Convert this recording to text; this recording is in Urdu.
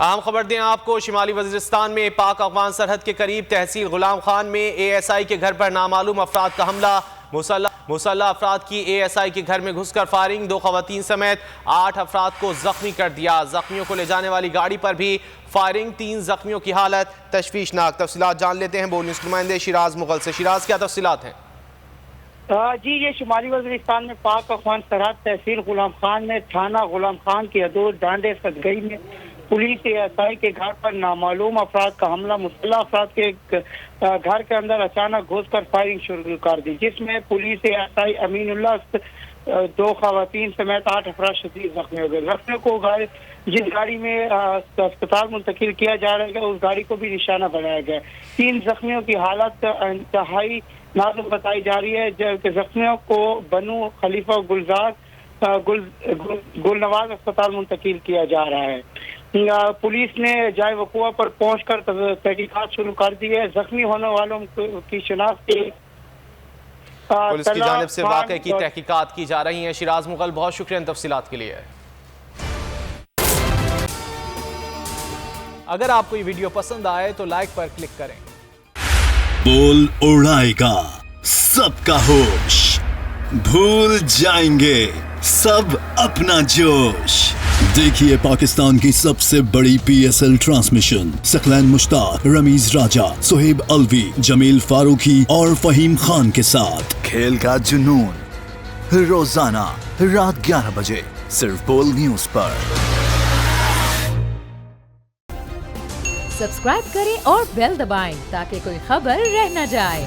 اہم خبر دیں آپ کو، شمالی وزیرستان میں پاک افغان سرحد کے قریب تحصیل غلام خان میں ASI کے گھر پر نامعلوم افراد کا حملہ، مسلح افراد کی ASI کے گھر میں گھس کر فائرنگ، 2 خواتین سمیت 8 افراد کو زخمی کر دیا، زخمیوں کو لے جانے والی گاڑی پر بھی فائرنگ، 3 زخمیوں کی حالت تشویشناک۔ تفصیلات جان لیتے ہیں بول نیوز کے نمائندے شیراز مغل سے۔ شیراز، کیا تفصیلات ہیں؟ جی، یہ شمالی وزیرستان میں پاک افغان سرحد تحصیل غلام خان میں تھانہ غلام خان کی حدود ڈانڈے سدگئی میں پولیس ASI کے گھر پر نامعلوم افراد کا حملہ، مسلح افراد کے گھر کے اندر اچانک گھس کر فائرنگ شروع کر دی، جس میں پولیس ASI امین اللہ 2 خواتین سمیت 8 افراد شدید زخمی ہو گئے۔ زخمیوں کو جس گاڑی میں اسپتال منتقل کیا جا رہا ہے اس گاڑی کو بھی نشانہ بنایا گیا۔ 3 زخمیوں کی حالت انتہائی نازک بتائی جا رہی ہے، جبکہ زخمیوں کو بنو خلیفہ گل نواز اسپتال منتقل کیا جا رہا ہے۔ پولیس نے جائے وقوع پر پہنچ کر تحقیقات شروع کر دی ہے۔ زخمی ہونے والوں کی شناخت پولیس کی جانب سے واقعے کی تحقیقات کی جا رہی ہیں۔ شیراز مغل، بہت شکریہ ان تفصیلات کے لیے۔ اگر آپ کو یہ ویڈیو پسند آئے تو لائک پر کلک کریں۔ بول اڑائے گا سب کا ہوش، بھول جائیں گے سب اپنا جوش۔ دیکھیے پاکستان کی سب سے بڑی PSL ٹرانسمیشن ثقلین مشتاق، رمیز راجہ، سہیب الوی، جمیل فاروقی اور فہیم خان کے ساتھ کھیل کا جنون، روزانہ رات 11 بجے صرف بول نیوز پر۔ سبسکرائب کریں اور بیل دبائیں تاکہ کوئی خبر رہ نہ جائے۔